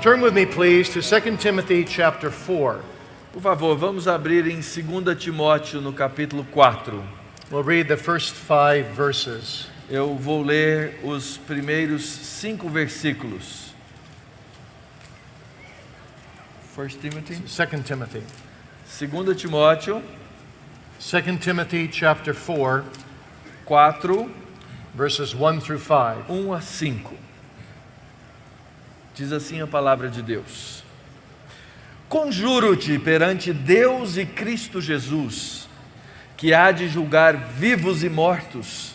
Turn with me, please, to 2 Timothy chapter 4. Por favor, vamos abrir em 2 Timóteo, no capítulo 4. We'll read the first 5 verses. Eu vou ler os primeiros 5 versículos. 1 Timothy? 2 Timothy. 2 Timóteo 2 Timothy chapter 4, 4, verses 1 through 5. 1 a 5. Diz assim a palavra de Deus: Conjuro-te perante Deus e Cristo Jesus, que há de julgar vivos e mortos,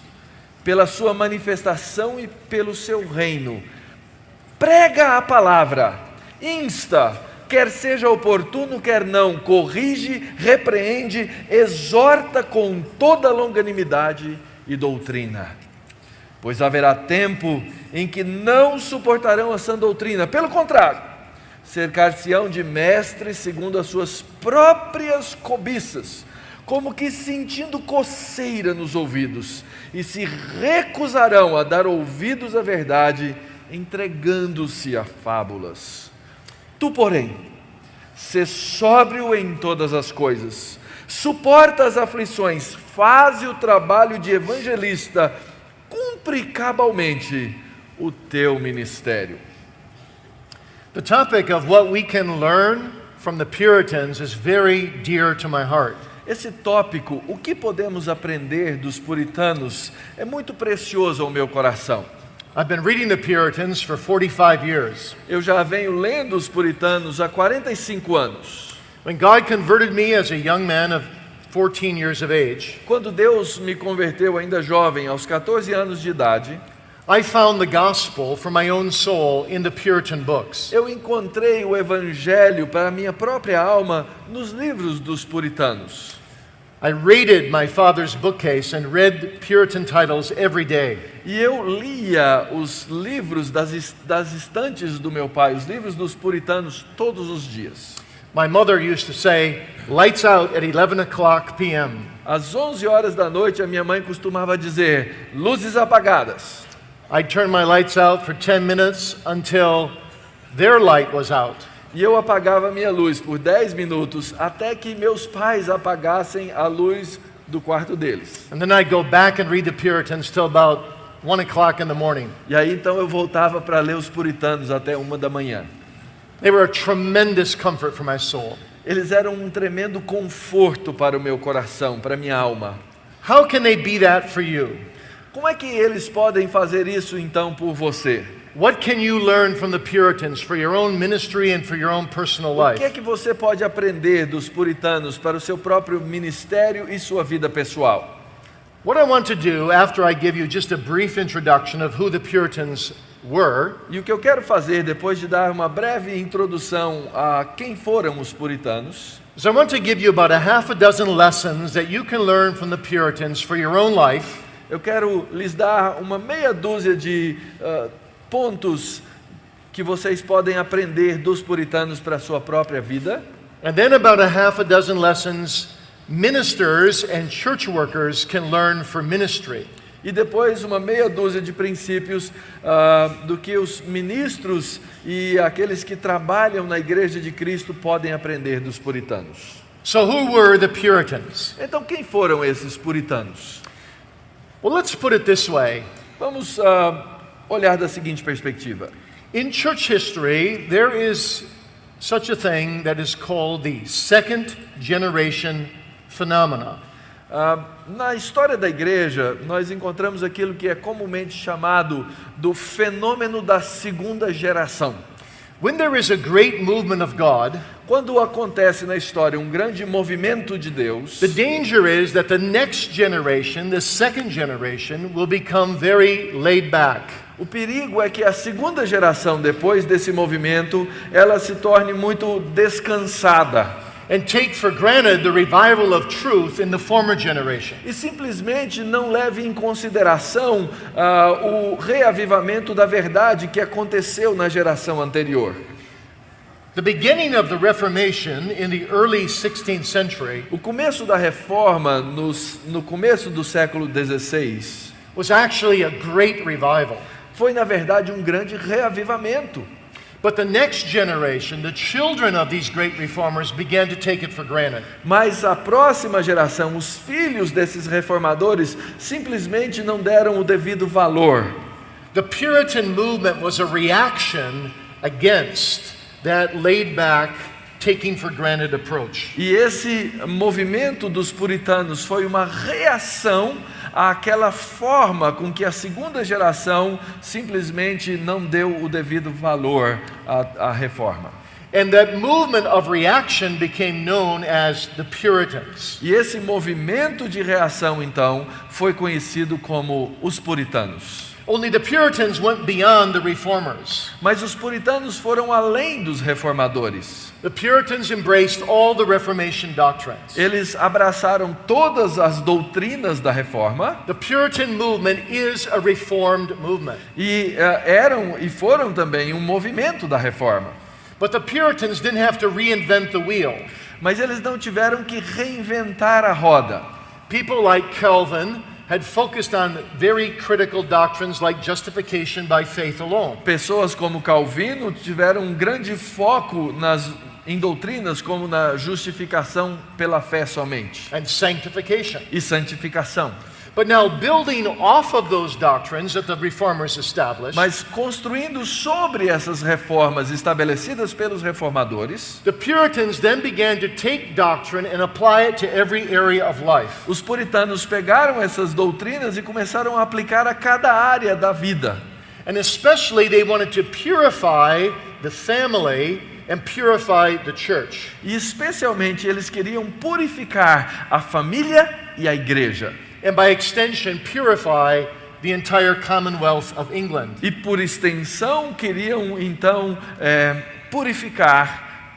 pela sua manifestação e pelo seu reino. Prega a palavra, insta, quer seja oportuno, quer não, corrige, repreende, exorta com toda longanimidade e doutrina. Pois haverá tempo em que não suportarão a sã doutrina, pelo contrário, cercar-se-ão de mestres segundo as suas próprias cobiças, como que sentindo coceira nos ouvidos, e se recusarão a dar ouvidos à verdade, entregando-se a fábulas. Tu, porém, sê sóbrio em todas as coisas, suporta as aflições, faze o trabalho de evangelista, cumpre cabalmente o teu ministério. The topic of what we can learn from the Puritans is very dear to my heart. Esse tópico, o que podemos aprender dos puritanos, é muito precioso ao meu coração. I've been reading the Puritans for 45 years. Eu já venho lendo os puritanos há 45 anos. When God converted me as a young man of 14 years of age, Quando Deus me converteu ainda jovem, aos 14 anos de idade, I found the gospel for my own soul in the Puritan books. eu encontrei o evangelho para a minha própria alma nos livros dos puritanos. I raided my father's bookcase and read Puritan titles every day. E eu lia os livros das estantes do meu pai, os livros dos puritanos, todos os dias. My mother used to say, lights out at 11 o'clock p.m. Às 11 horas da noite, a minha mãe costumava dizer, luzes apagadas. I'd turn my lights out for 10 minutes until their light was out. E eu apagava a minha luz por 10 minutos, até que meus pais apagassem a luz do quarto deles. And then I'd go back and read the Puritans till about 1 o'clock in the morning. E aí então eu voltava para ler os puritanos até 1 da manhã. They were a tremendous comfort for my soul. Eles eram um tremendo conforto para o meu coração, para a minha alma. How can they be that for you? Como é que eles podem fazer isso então por você? What can you learn from the Puritans for your own ministry and for your own personal O que é life? que você pode aprender dos puritanos para o seu próprio ministério e sua vida pessoal? What I want to do after I give you just a brief introduction of who the Puritans were E o que eu quero fazer depois de dar uma breve introdução a quem foram os puritanos, is I want to give you about a half a dozen lessons that you can learn from the Puritans for your own life. eu quero lhes dar uma meia dúzia de pontos que vocês podem aprender dos puritanos para a sua própria vida. And then about a half a dozen lessons ministers and church workers can learn for ministry. E depois uma meia dúzia de princípios do que os ministros e aqueles que trabalham na igreja de Cristo podem aprender dos puritanos. So who were the Puritans? Então quem foram esses puritanos? Well, let's put it this way. Vamos olhar da seguinte perspectiva. In church history, there is such a thing that is called the second generation phenomena. Na história da igreja, nós encontramos aquilo que é comumente chamado do fenômeno da segunda geração. When there is a great movement of God, Quando acontece na história um grande movimento de Deus, the danger is that the next generation, the second generation, will become very laid back. o perigo é que a segunda geração, depois desse movimento, ela se torne muito descansada. And take for granted the revival of truth in the former generation. E simplesmente não leve em consideração o reavivamento da verdade que aconteceu na geração anterior. The beginning of the Reformation in the early 16th century O começo da reforma, no começo do século XVI, was actually a great revival. foi na verdade um grande reavivamento. But the next generation, the children of these great reformers, began to take it for granted. Mas a próxima geração, os filhos desses reformadores, simplesmente não deram o devido valor. The Puritan movement was a reaction against that laid-back, taking for granted approach. E esse movimento dos puritanos foi uma reação àquela forma com que a segunda geração simplesmente não deu o devido valor à reforma. And that movement of reaction became known as the Puritans. E esse movimento de reação, então, foi conhecido como os puritanos. Only the Puritans went beyond the reformers. Mas os puritanos foram além dos reformadores. The Puritans embraced all the Reformation doctrines. Eles abraçaram todas as doutrinas da reforma. The Puritan movement is a reformed movement. E eram e foram também um movimento da reforma. But the Puritans didn't have to reinvent the wheel. Mas eles não tiveram que reinventar a roda. People like Calvin had focused on very critical doctrines like justification by faith alone. Pessoas como Calvino tiveram um grande foco em doutrinas como na justificação pela fé somente And sanctification. e santificação. But now, building off of those doctrines that the reformers established, Mas construindo sobre essas reformas estabelecidas pelos reformadores, the Puritans then began to take doctrine and apply it to every area of life. os puritanos pegaram essas doutrinas e começaram a aplicar a cada área da vida. And especially, they wanted to purify the family and purify the church. E especialmente eles queriam purificar a família e a igreja. And by extension, purify the entire Commonwealth of England. E por extensão queriam então purificar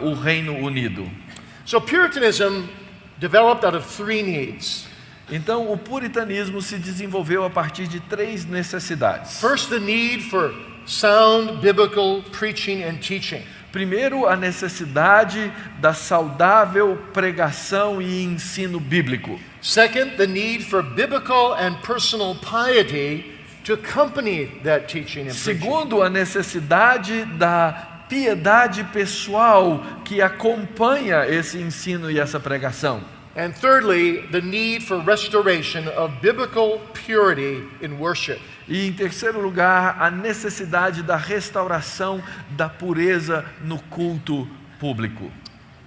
o Reino Unido. So Puritanism developed out of three needs. Então o puritanismo se desenvolveu a partir de três necessidades. First, the need for sound biblical preaching and teaching. Primeiro, a necessidade da saudável pregação e ensino bíblico. Second, the need for biblical and personal piety to accompany that teaching and preaching. Segundo, a necessidade da piedade pessoal que acompanha esse ensino e essa pregação. And thirdly, the need for restoration of biblical purity in worship. E em terceiro lugar, a necessidade da restauração da pureza no culto público.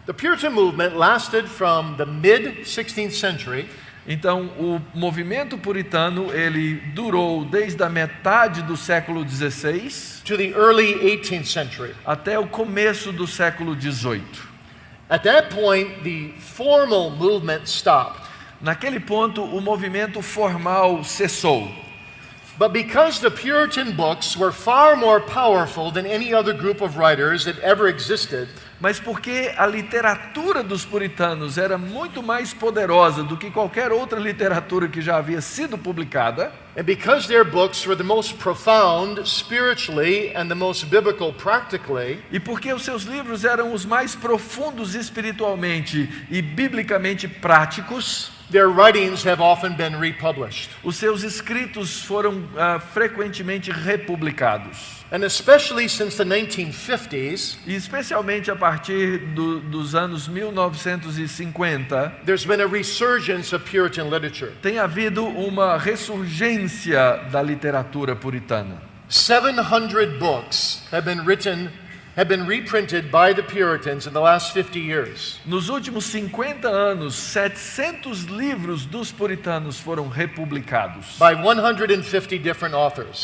The Puritan movement lasted from the mid-16th century Então, o movimento puritano, ele durou desde a metade do século XVI to the early 18th century. até o começo do século XVIII. At that point, the formal movement stopped. Naquele ponto, o movimento formal cessou. But because the Puritan books were far more powerful than any other group of writers that ever existed, Mas porque a literatura dos puritanos era muito mais poderosa do que qualquer outra literatura que já havia sido publicada, and because their books were the most profound spiritually and the most biblical practically, e porque os seus livros eram os mais profundos espiritualmente e biblicamente práticos, their writings have often been republished. os seus escritos foram frequentemente republicados. And especially since the 1950s, E especialmente a partir dos anos 1950, there's been a resurgence of Puritan literature. tem havido uma ressurgência da literatura puritana. 700 books have been reprinted by the Puritans in the last 50 years. Nos últimos 50 anos, 700 livros dos puritanos foram republicados By 150 different authors.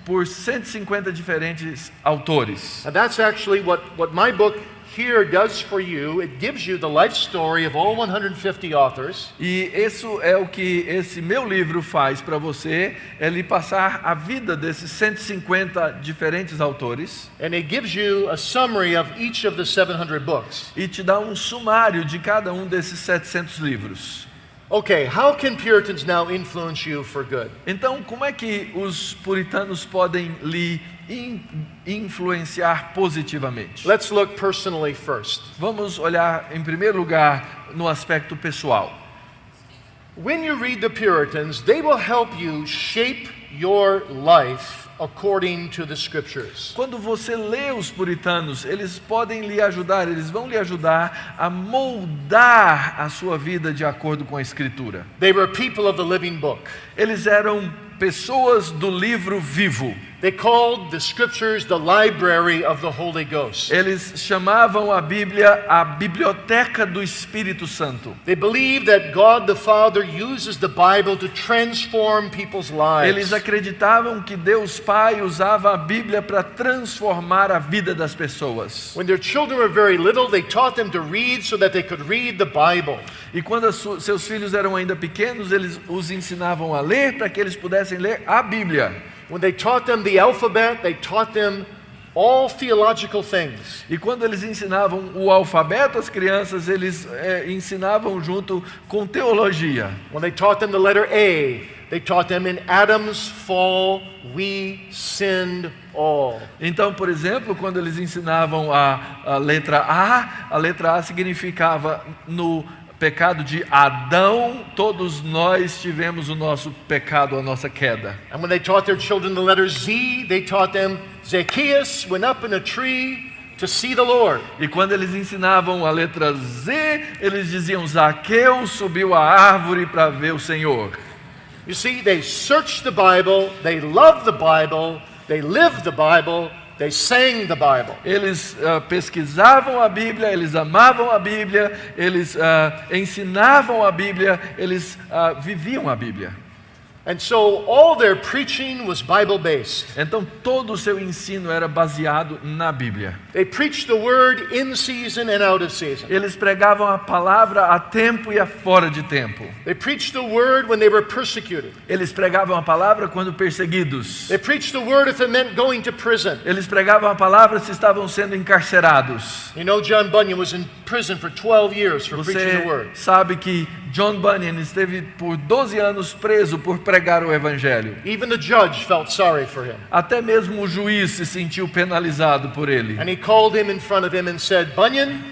por 150 diferentes autores. And that's actually what my book here does for you. It gives you the life story of all 150 authors. E isso é o que esse meu livro faz para você, é lhe passar a vida desses 150 diferentes autores And it gives you a summary of each of the 700 books. e te dá um sumário de cada um desses 700 livros. Okay, how can Puritans now influence you for good? Então, como é que os puritanos podem lhe influenciar positivamente? Let's look personally first. Vamos olhar, em primeiro lugar, no aspecto pessoal. When you read the Puritans, they will help you shape your life according to the Scriptures. Quando você lê os puritanos, eles podem lhe ajudar, eles vão lhe ajudar a moldar a sua vida de acordo com a Escritura. They were people of the living book. Eles eram pessoas do livro vivo. They called the Scriptures the library of the Holy Ghost. Eles chamavam a Bíblia a biblioteca do Espírito Santo. They believed that God the Father uses the Bible to transform people's lives. Eles acreditavam que Deus Pai usava a Bíblia para transformar a vida das pessoas. When their children were very little, they taught them to read so that they could read the Bible. E quando seus filhos eram ainda pequenos, eles os ensinavam a ler para que eles pudessem ler a Bíblia. When they taught them the alphabet, they taught them all theological things. E quando eles ensinavam o alfabeto às crianças, eles ensinavam junto com teologia. When they taught them the letter A, they taught them in Adam's fall we sinned all. Então, por exemplo, quando eles ensinavam a letra A significava no pecado de Adão, todos nós tivemos o nosso pecado, a nossa queda. And when they taught their children the letter Z, they taught them Zacchaeus went up in a tree to see the Lord. E quando eles ensinavam a letra Z, eles diziam Zaqueu subiu a árvore para ver o Senhor. You see, they searched the Bible, they loved the Bible, they lived the Bible, they sang the Bible. Eles pesquisavam a Bíblia, eles amavam a Bíblia, eles ensinavam a Bíblia, eles viviam a Bíblia. And so all their preaching was Bible-based. Então todo o seu ensino era baseado na Bíblia. They preached the word in season and out of season. Eles pregavam a palavra a tempo e a fora de tempo. They preached the word when they were persecuted. Eles pregavam a palavra quando perseguidos. They preached the word if it meant going to prison. Eles pregavam a palavra se estavam sendo encarcerados. You know, John Bunyan was in prison for 12 years for preaching the word. Você sabe que John Bunyan esteve por 12 anos preso por pregar o Evangelho. Even the judge felt sorry for him. Até mesmo o juiz se sentiu penalizado por ele. And he called him in front of him and said, Bunyan,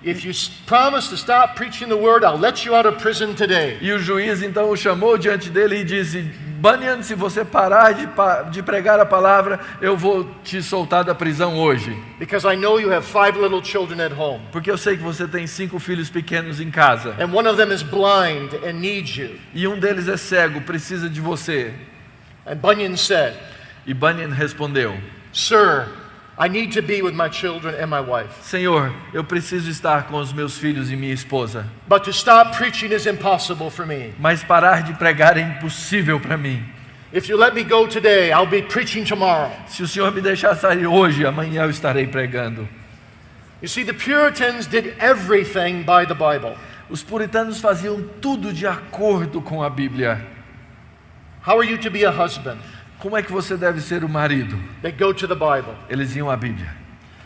if you promise to stop preaching the word, I'll let you out of prison today. E o juiz então o chamou diante dele e disse, Bunyan, se você parar de pregar a palavra, eu vou te soltar da prisão hoje. Because I know you have 5 little children at home. Porque eu sei que você tem 5 filhos pequenos em casa. And one of them is blind and needs you. E um deles é cego, precisa de você. And Bunyan said, E Bunyan respondeu, Sir, I need to be with my children and my wife. Senhor, eu preciso estar com os meus filhos e minha esposa. But to stop preaching is impossible for me. Mas parar de pregar é impossível para mim. If you let me go today, I'll be preaching tomorrow. Se o Senhor me deixar sair hoje, amanhã eu estarei pregando. You see, the Puritans did everything by the Bible. Os puritanos faziam tudo de acordo com a Bíblia. How are you to be a husband? Como é que você deve ser o marido? They go to the Bible. Eles iam à Bíblia.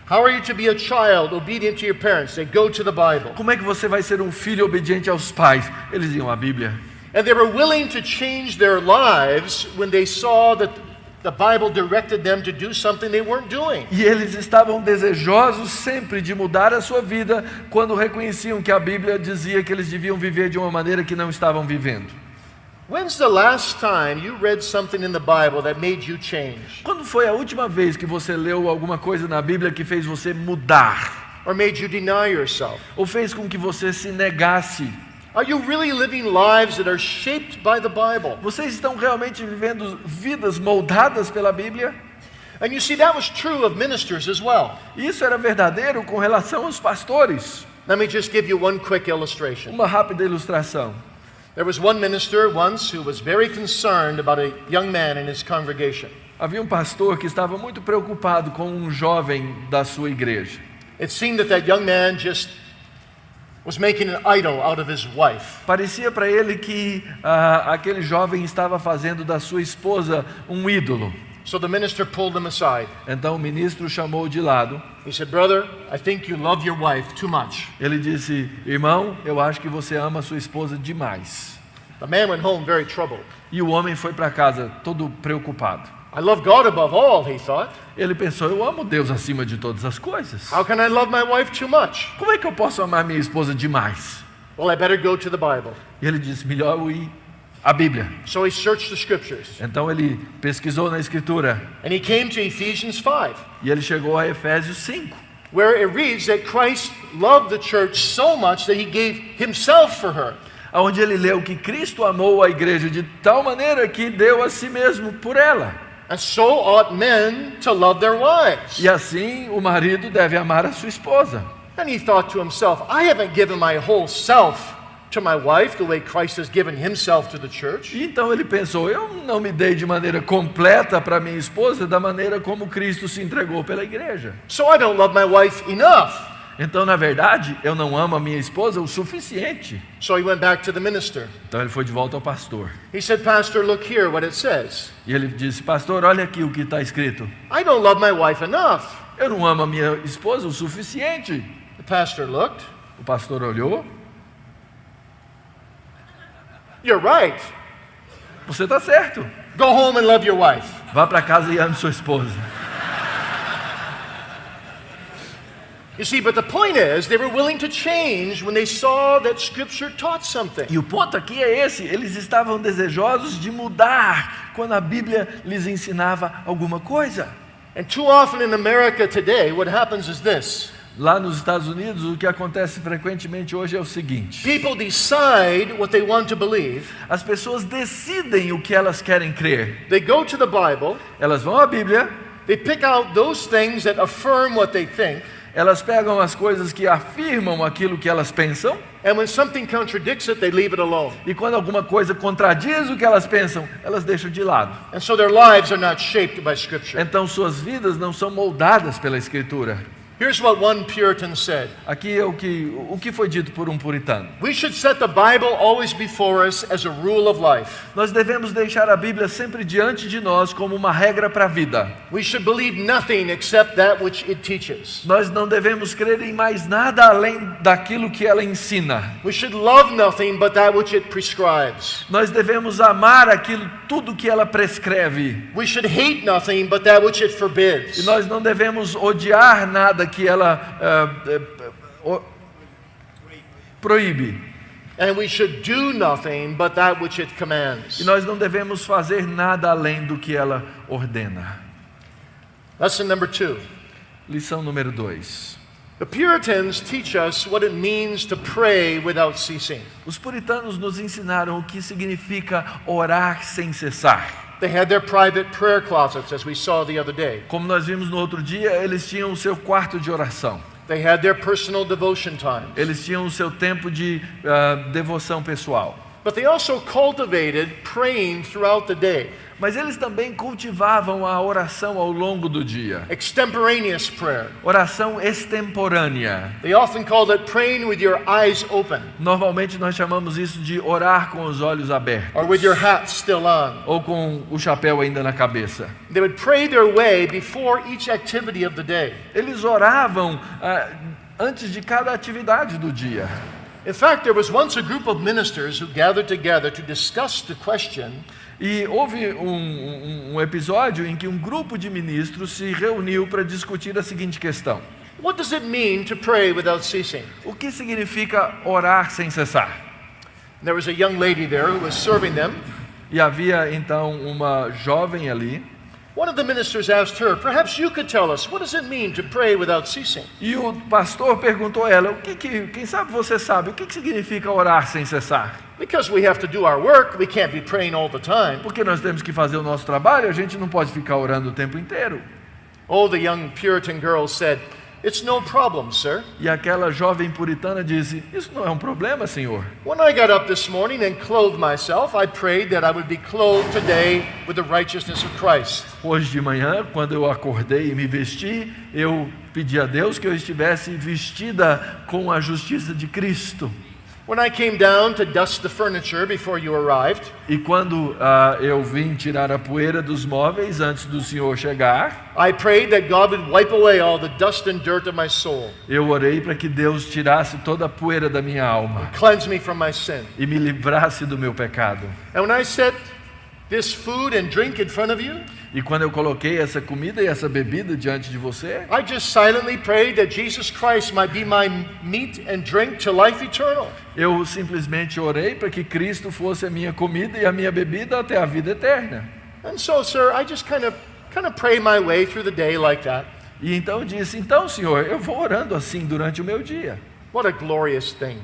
How are you to be a child obedient to your parents? They go to the Bible. Como é que você vai ser um filho obediente aos pais? Eles iam à Bíblia. And they were willing to change their lives when they saw that the Bible directed them to do something they weren't doing. E eles estavam desejosos sempre de mudar a sua vida quando reconheciam que a Bíblia dizia que eles deviam viver de uma maneira que não estavam vivendo. When's the last time you read something in the Bible that made you change? Quando foi a última vez que você leu alguma coisa na Bíblia que fez você mudar? Or made you deny yourself? Ou fez com que você se negasse? Are you really living lives that are shaped by the Bible? Vocês estão realmente vivendo vidas moldadas pela Bíblia? And you see, that was true of ministers as well. Isso era verdadeiro com relação aos pastores. Let me just give you one quick illustration. Uma rápida ilustração. There was one minister once who was very concerned about a young man in his congregation. Havia um pastor que estava muito preocupado com um jovem da sua igreja. It seemed that young man just was making an idol out of his wife. Parecia para ele que aquele jovem estava fazendo da sua esposa um ídolo. So the minister pulled him aside. Então o ministro chamou de lado. He said, "Brother, I think you love your wife too much." Ele disse, irmão, eu acho que você ama a sua esposa demais. The man went home very troubled. E o homem foi para casa todo preocupado. I love God above all, he thought. Ele pensou, eu amo Deus acima de todas as coisas. How can I love my wife too much? Como é que eu posso amar minha esposa demais? Well, I better go to the Bible. E ele disse, melhor eu ir A Bíblia. So he searched the scriptures. Então ele pesquisou na Escritura And he came to Ephesians 5, e ele chegou a Efésios 5, where it reads that Christ loved the church so much that he gave himself for her. onde ele leu que Cristo amou a igreja de tal maneira que deu a si mesmo por ela. And so ought men to love their wives. E assim o marido deve amar a sua esposa. And he thought to himself, I haven't given my whole self to my wife the way Christ has given himself to the church. E então ele pensou, eu não me dei de maneira completa para minha esposa da maneira como Cristo se entregou pela igreja. So I don't love my wife enough. Então, na verdade, eu não amo a minha esposa o suficiente. So he went back to the minister. Então ele foi de volta ao pastor. He said, Pastor, look here what it says. E ele disse, pastor, olha aqui o que está escrito. I don't love my wife enough. Eu não amo a minha esposa o suficiente. The pastor looked. O pastor olhou. You're right. Você está certo. Go home and love your wife. Vá para casa e ame sua esposa. You see, but the point is, they were willing to change when they saw that Scripture taught something. E o ponto aqui é esse, eles estavam desejosos de mudar quando a Bíblia lhes ensinava alguma coisa. And too often in America today, what happens is this. Lá nos Estados Unidos, o que acontece frequentemente hoje é o seguinte: People decide what they want to believe. as pessoas decidem o que elas querem crer. They go to the Bible. Elas vão à Bíblia, They pick out those things that affirm what they think. elas pegam as coisas que afirmam aquilo que elas pensam, And when something contradicts it, they leave it alone. e quando alguma coisa contradiz o que elas pensam, elas deixam de lado. And so their lives are not shaped by Scripture. Então suas vidas não são moldadas pela Escritura. Here's what one Puritan said. Aqui é o que foi dito por um puritano. We should set the Bible always before us as a rule of life. Nós devemos deixar a Bíblia sempre diante de nós como uma regra para a vida. We should believe nothing except that which it teaches. Nós não devemos crer em mais nada além daquilo que ela ensina. We should love nothing but that which it prescribes. Nós devemos amar aquilo, tudo que ela prescreve. We should hate nothing but that which it forbids. E nós não devemos odiar nada que ela proíbe. And we should do nothing but that which it commands. E nós não devemos fazer nada além do que ela ordena. Lesson number 2. Lição número 2. The Puritans teach us what it means to pray without ceasing. Os puritanos nos ensinaram o que significa orar sem cessar. They had their private prayer closets, as we saw the other day. Como nós vimos no outro dia, eles tinham o seu quarto de oração. They had their personal devotion times. Eles tinham o seu tempo de devoção pessoal. But they also cultivated praying throughout the day. Mas eles também cultivavam a oração ao longo do dia. Extemporaneous prayer. Oração extemporânea. They often called it praying with your eyes open, Normalmente nós chamamos isso de orar com os olhos abertos. or with your hat still on. Ou com o chapéu ainda na cabeça. They would pray their way before each activity of the day. Eles oravam antes de cada atividade do dia. In fact, there was once a group of ministers who gathered together to discuss the question, E houve um episódio em que um grupo de ministros se reuniu para discutir a seguinte questão: what does it mean to pray without ceasing? o que significa orar sem cessar? There was a young lady there who was serving them. E havia então uma jovem ali. One of the ministers asked her, perhaps you could tell us, what does it mean to pray without ceasing? E o pastor perguntou a ela, quem sabe você sabe, o que significa orar sem cessar? Because we have to do our work, we can't be praying all the time. Porque nós temos que fazer o nosso trabalho, a gente não pode ficar orando o tempo inteiro. Oh, the young Puritan girl said, it's no problem, sir. E aquela jovem puritana disse, isso não é um problema, senhor. When I got up this morning and clothed myself, I prayed that I would be clothed today with the righteousness of Christ. Hoje de manhã, quando eu acordei e me vesti, eu pedi a Deus que eu estivesse vestida com a justiça de Cristo. When I came down to dust the furniture before you arrived, E quando eu vim tirar a poeira dos móveis antes do senhor chegar, I prayed that God would wipe away all the dust and dirt of my soul, eu orei para que Deus tirasse toda a poeira da minha alma cleanse me from my sin. e me livrasse do meu pecado. And when I set this food and drink in front of you, E quando eu coloquei essa comida e essa bebida diante de você, I just silently prayed that Jesus Christ might be my meat and drink to life eternal. eu simplesmente orei para que Cristo fosse a minha comida e a minha bebida até a vida eterna. And so, sir, I just kind of pray my way through the day like that. E então eu disse, então, Senhor, eu vou orando assim durante o meu dia. What a glorious thing.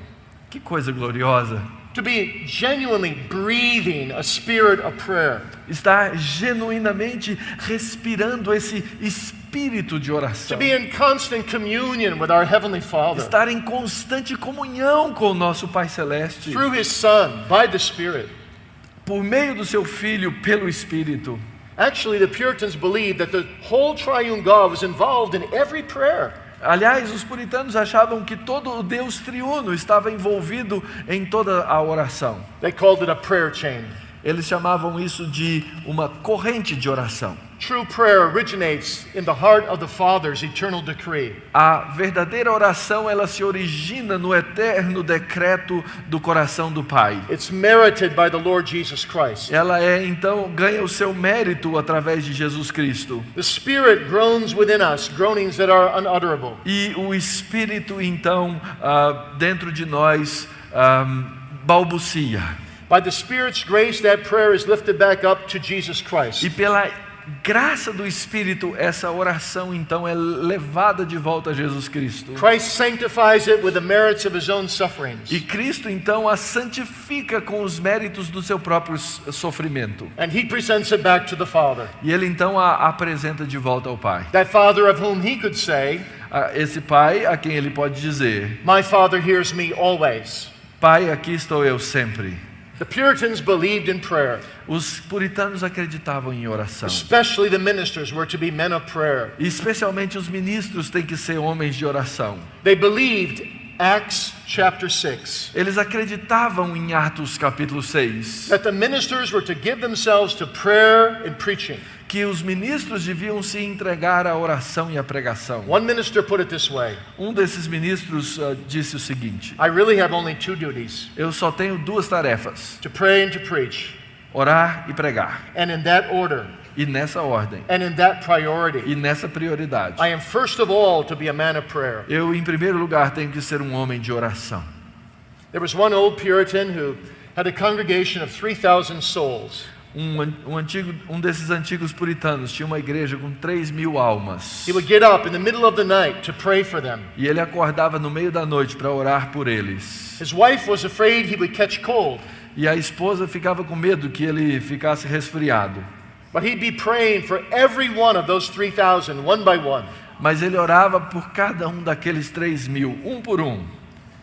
Que coisa gloriosa. To be genuinely breathing a spirit of prayer. Estar genuinamente respirando esse espírito de To oração. be in constant communion with our Heavenly Father. Estar em constante comunhão com o nosso Pai Celeste. Through His Son, by the Spirit. Por meio do seu Filho, pelo Espírito. Actually, the Puritans believed that the whole triune God was involved in every prayer. Aliás, os puritanos achavam que todo o Deus triuno estava envolvido em toda a oração. They called it a prayer chain. Eles chamavam isso de uma corrente de oração. True prayer originates in the heart of the Father's eternal decree. A verdadeira oração, ela se origina no eterno decreto do coração do Pai. It's merited by the Lord Jesus Christ. Ela então ganha o seu mérito através de Jesus Cristo. The Spirit groans within us, groanings that are unutterable. E o Espírito então dentro de nós balbucia. By the Spirit's grace, that prayer is lifted back up to Jesus Christ. E pela graça do Espírito, essa oração então é levada de volta a Jesus Cristo. Christ sanctifies it with the merits of His own sufferings. E Cristo então a santifica com os méritos do seu próprio sofrimento. And He presents it back to the Father. E ele então a apresenta de volta ao Pai. That Father of whom He could say, Esse Pai a quem ele pode dizer: My Father hears me always. Pai, aqui estou eu sempre. The Puritans believed in prayer. Os puritanos acreditavam em oração. Especially the ministers were to be men of prayer. E especialmente os ministros têm que ser homens de oração. They believed Acts chapter 6. Eles acreditavam em Atos capítulo 6. That the ministers were to give themselves to prayer and preaching. Que os ministros deviam se entregar à oração e à pregação. One minister put it this way. Um desses ministros disse o seguinte: I really have only two duties. eu só tenho duas tarefas: To pray and to preach. orar e pregar. And in that order. E nessa ordem. And in that priority. E nessa prioridade. I am first of all to be a man of prayer. Eu, em primeiro lugar, tenho que ser um homem de oração. There was one old Puritan who had a congregation of 3,000 souls. Um desses antigos puritanos tinha uma igreja com 3.000 almas. He would get up in the middle of the night to pray for them. E ele acordava no meio da noite para orar por eles. His wife was afraid he would catch cold. E a esposa ficava com medo que ele ficasse resfriado. But he'd be praying for every one of those 3,000, one by one. Mas ele orava por cada um daqueles 3.000, um por um.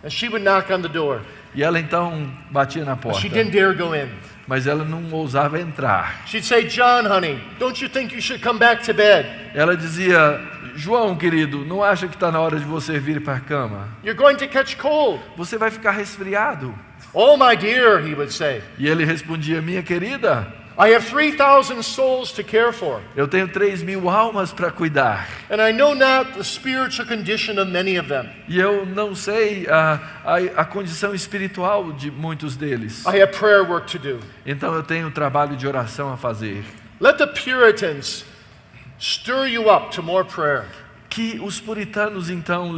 And she would knock on the door. E ela então batia na But porta. she didn't dare go in. Mas ela não ousava entrar. She'd say, John, honey, don't you think you should come back to bed? Ela dizia: João, querido, não acha que está na hora de você vir para a cama? You're going to catch cold. Você vai ficar resfriado. Oh, my dear, he would say. E ele respondia: minha querida, I have 3,000 souls to care for. eu tenho 3.000 almas para cuidar. And I know not the spiritual condition of many of them. E eu não sei a condição espiritual de muitos deles. I have prayer work to do. Então eu tenho trabalho de oração a fazer. Let the Puritans stir you up to more prayer. Que os puritanos então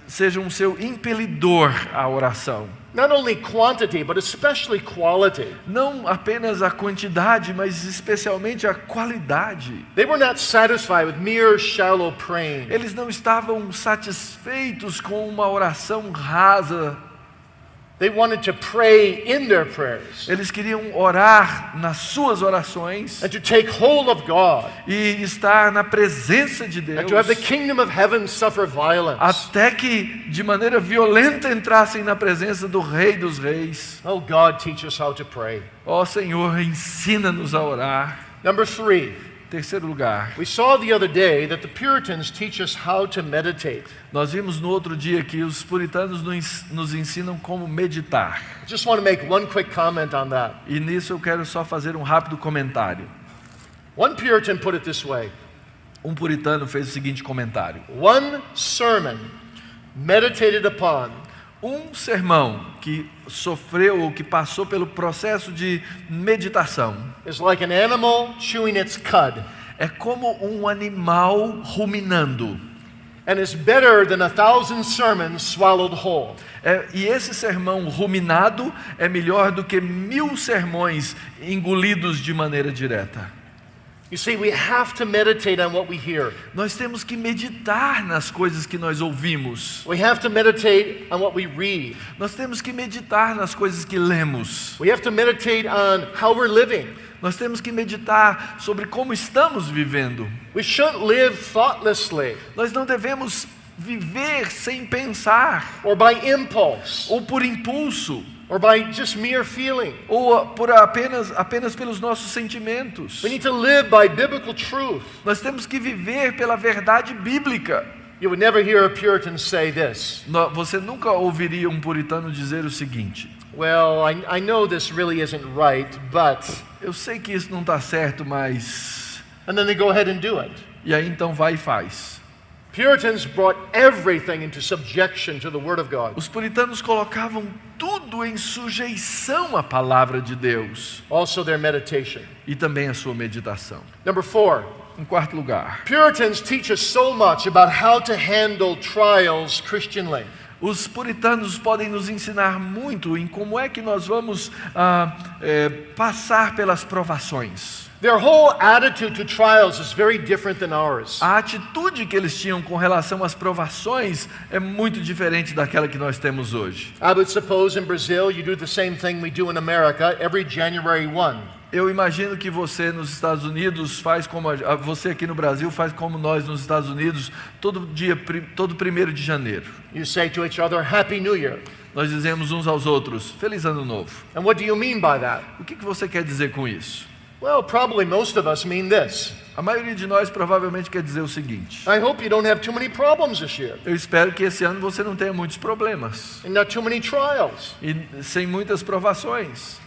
sejam o seu impelidor à oração. Not only quantity, but especially quality. Não apenas a quantidade, mas especialmente a qualidade. They were not satisfied with mere shallow praying. Eles não estavam satisfeitos com uma oração rasa. They wanted to pray in their prayers. Eles queriam orar nas suas orações And to take hold of God. e estar na presença de And to have the Deus, kingdom of heaven suffer violence. até que de maneira violenta entrassem na presença do Rei dos Reis. Oh, God, teach us how to pray. Ó Senhor, ensina-nos a orar. Number 3. Terceiro lugar, We saw the other day that the Puritans teach us how to meditate. nós vimos no outro dia que os puritanos nos ensinam como meditar. I just want to make one quick comment on that. E nisso eu quero só fazer um rápido comentário. One Puritan put it this way. Um puritano fez o seguinte comentário: One sermon meditated upon Um sermão que sofreu ou que passou pelo processo de meditação is like an animal chewing its cud, é como um animal ruminando. and is better than 1,000 sermons swallowed whole. E esse sermão ruminado é melhor do que 1000 sermões engolidos de maneira direta. You see, we have to meditate on what we hear. Nós temos que meditar nas coisas que nós ouvimos. We have to meditate on what we read. Nós temos que meditar nas coisas que lemos. We have to meditate on how we're living. Nós temos que meditar sobre como estamos vivendo. We shouldn't live thoughtlessly Nós não devemos viver sem pensar, or by impulse ou por impulso, or by just mere feeling. ou por apenas pelos nossos sentimentos. We need to live by biblical truth. Nós temos que viver pela verdade bíblica. You would never hear a Puritan say this. Você nunca ouviria um puritano dizer o seguinte: Well, I know this really isn't right, but... eu sei que isso não está certo, mas... And then they go ahead and do it. E aí então vai e faz. Puritans brought everything into subjection to the Word of God. Os puritanos colocavam tudo em sujeição à palavra de Deus. Also their meditation. E também a sua meditação. Number 4. Em quarto lugar, Puritans teach us so much about how to handle trials Christianly. os puritanos podem nos ensinar muito em como é que nós vamos passar pelas provações. Their whole attitude to trials is very different than ours. A atitude que eles tinham com relação às provações é muito diferente daquela que nós temos hoje. I would suppose in Brazil you do the same thing we do in America every January 1. Eu imagino que você nos Estados Unidos faz como você aqui no Brasil faz como nós nos Estados Unidos todo 1º de janeiro. You say to each other, Happy New Year. Nós dizemos uns aos outros, Feliz Ano Novo. And what do you mean by that? O que você quer dizer com isso? Well, probably most of us mean this. A maioria de nós provavelmente quer dizer o seguinte: I hope you don't have too many problems this year. eu espero que esse ano você não tenha muitos problemas And not too many trials. e sem muitas provações.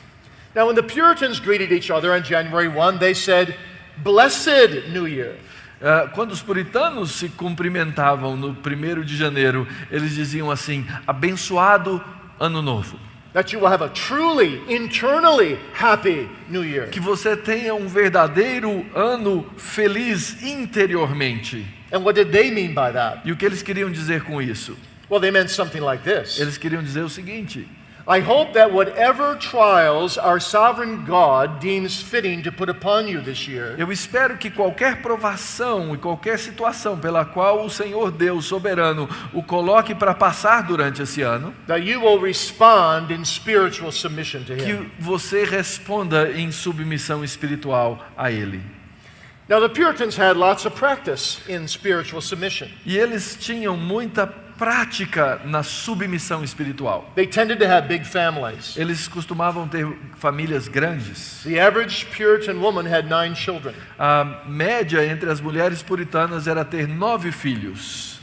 Now, when the Puritans greeted each other on January 1, they said, Blessed New Year. Quando os puritanos se cumprimentavam no 1º de janeiro, eles diziam assim: abençoado Ano Novo. That you will have a truly, internally happy New Year. Que você tenha um verdadeiro ano feliz interiormente. And what did they mean by that? E o que eles queriam dizer com isso? Well, they meant something like this. Eles queriam dizer o seguinte: I hope that whatever trials our sovereign God deems fitting to put upon you this year, eu espero que qualquer provação e qualquer situação pela qual o Senhor Deus soberano o coloque para passar durante esse ano, that you will respond in spiritual submission to Him. que você responda em submissão espiritual a Ele. Now, the Puritans had lots of practice in spiritual submission. E eles tinham muita prática na submissão espiritual. They tended to have big families. Eles costumavam ter famílias grandes. The average Puritan woman had 9 children. A média entre as mulheres puritanas era ter 9 filhos.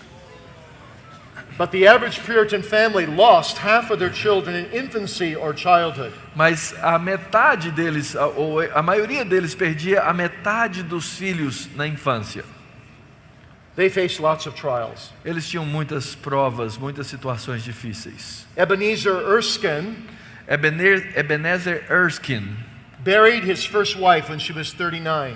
But the average Puritan family lost half of their children in infancy or childhood. Mas a metade deles, ou a maioria deles, perdia a metade dos filhos na infância. They faced lots of trials. Eles tinham muitas provas, muitas situações difíceis. Ebenezer Erskine buried his first wife when she was 39.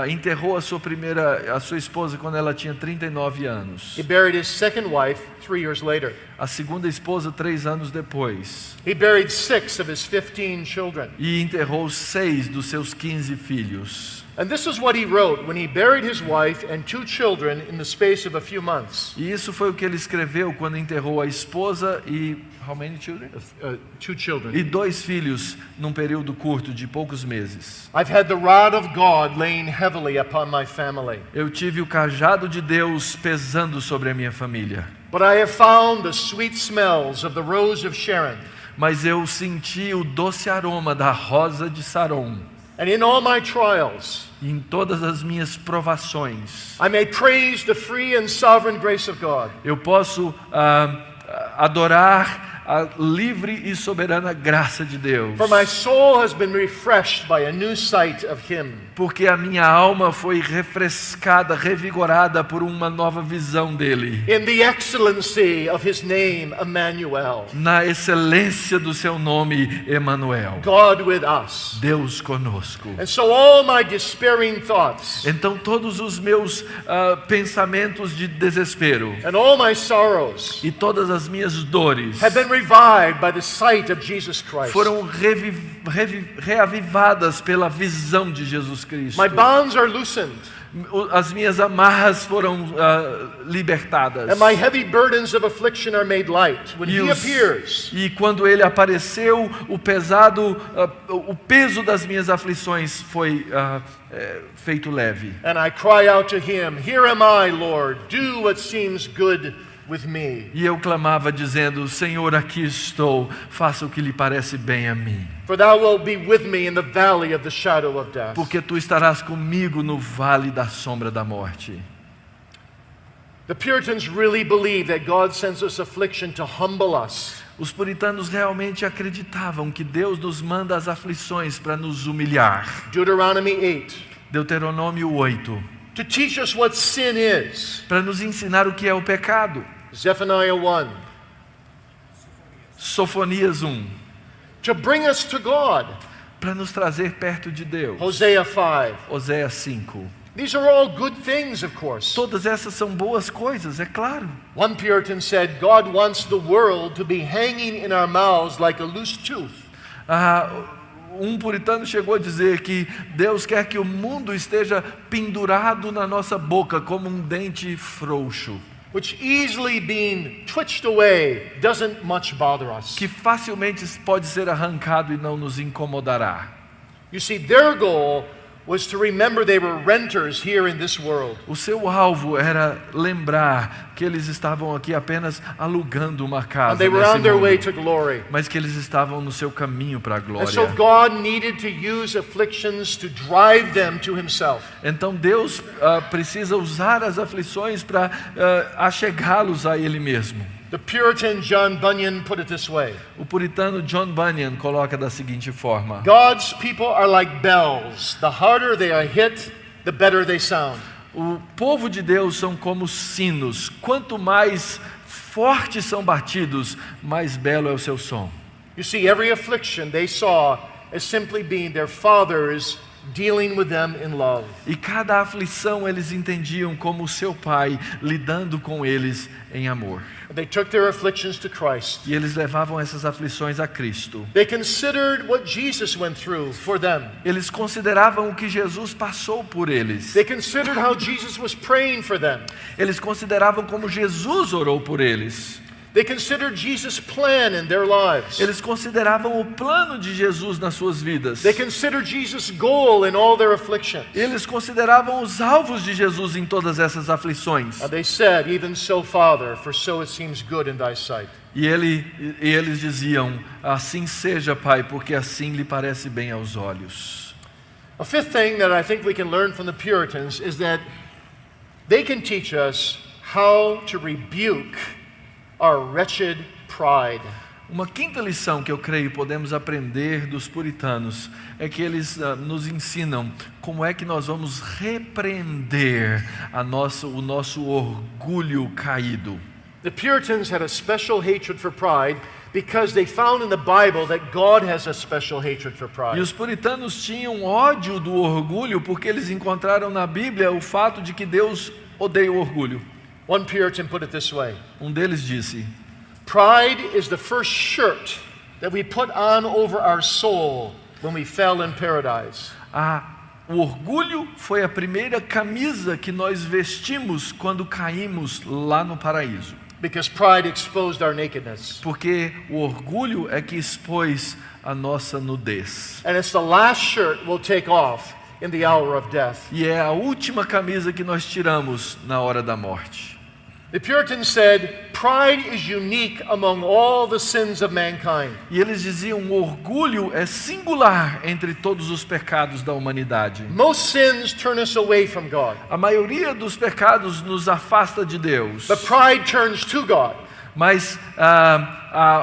Enterrou a sua esposa quando ela tinha 39 anos. He buried his second wife 3 years later. A segunda esposa 3 anos depois. He buried 6 of his 15 children. E enterrou 6 dos seus 15 filhos. And this is what he wrote when he buried his wife and 2 children in the space of a few months. E isso foi o que ele escreveu quando enterrou a esposa e how many children? 2 children. E 2 filhos num período curto de poucos meses. I've had the rod of God laying heavily upon my family. Eu tive o cajado de Deus pesando sobre a minha família. But I have found the sweet smells of the rose of Sharon. Mas eu senti o doce aroma da rosa de Saron. And in all my trials, Em todas as minhas provações, I may praise the free and sovereign grace of God. eu posso adorar a livre e soberana graça de Deus. For my soul has been refreshed by a new sight of Him. Porque a minha alma foi refrescada, revigorada por uma nova visão dele. In the excellency of His name, Emmanuel. Na excelência do seu nome, Emanuel. God with us. Deus conosco. And so all my despairing thoughts Então todos os meus pensamentos de desespero and all my sorrows e todas as minhas dores have been revived by the sight of Jesus Christ. foram reavivadas pela visão de Jesus Cristo. My bonds are loosened, As minhas amarras foram libertadas. and my heavy burdens of affliction are made light when He appears. E quando ele apareceu, o peso das minhas aflições foi feito leve. And I cry out to Him, "Here am I, Lord, do what seems good with me." E eu clamava dizendo: Senhor, aqui estou, faça o que lhe parece bem a mim. For Thou wilt be with me in the valley of the shadow of death. Porque tu estarás comigo no vale da sombra da morte. The Puritans really believe that God sends us affliction to humble us. Os puritanos realmente acreditavam que Deus nos manda as aflições para nos humilhar. Deuteronomy 8. Deuteronômio 8. To teach us what sin is. Para nos ensinar o que é o pecado. Zephaniah 1. Sofonias 1. To bring us to God. Para nos trazer perto de Deus. Hosea 5. Oséias 5. These are all good things, of course. Todas essas são boas coisas, é claro. One Puritan said, God wants the world to be hanging in our mouths like a loose tooth. Um puritano chegou a dizer que Deus quer que o mundo esteja pendurado na nossa boca como um dente frouxo, Which easily being twitched away doesn't much bother us. que facilmente pode ser arrancado e não nos incomodará. You see, their goal was to remember they were renters here in this world. O seu alvo era lembrar que eles estavam aqui apenas alugando uma And casa they were nesse on their way mundo, to glory. mas que eles estavam no seu caminho para a And so glória. God needed to use afflictions to drive them to Himself. Então Deus precisa usar as aflições para achegá-los a Ele mesmo. The Puritan John Bunyan put it this way. O puritano John Bunyan coloca da seguinte forma: God's people are like bells. The harder they are hit, the better they sound. o povo de Deus são como sinos. Quanto mais fortes são batidos, mais belo é o seu som. You see, every affliction they saw as simply being their fathers dealing with them in love. E cada aflição eles entendiam como o seu pai lidando com eles em amor. They took their afflictions to Christ. E eles levavam essas aflições a Cristo. They considered what Jesus went through for them. Eles consideravam o que Jesus passou por eles. They considered how Jesus was praying for them. Eles consideravam como Jesus orou por eles. They considered Jesus' plan in their lives. Eles consideravam o plano de Jesus nas suas vidas. They considered Jesus' goal in all their afflictions. Eles consideravam os alvos de Jesus em todas essas aflições. And they said, "Even so, Father, for so it seems good in thy sight." E eles diziam: assim seja, Pai, porque assim lhe parece bem aos olhos. A fifth thing that I think we can learn from the Puritans is that they can teach us how to rebuke our wretched pride. Uma quinta lição que eu creio podemos aprender dos puritanos é que eles nos ensinam como é que nós vamos repreender o nosso orgulho caído. The Puritans had a special hatred for pride because they found in the Bible that God has a special hatred for E pride. os puritanos tinham ódio do orgulho porque eles encontraram na Bíblia o fato de que Deus odeia o orgulho. One Puritan put it this way: Um deles disse: pride is the first shirt that we put on over our soul when we fell in paradise. o orgulho foi a primeira camisa que nós vestimos quando caímos lá no paraíso. Because pride exposed our nakedness. Porque o orgulho é que expôs a nossa nudez. And it's the last shirt we'll take off in the hour of death. E é a última camisa que nós tiramos na hora da morte. The Puritans said, pride is unique among all the sins of mankind. E eles diziam: o orgulho é singular entre todos os pecados da humanidade. Most sins turn us away from God. A maioria dos pecados nos afasta de Deus. But pride turns to God. Mas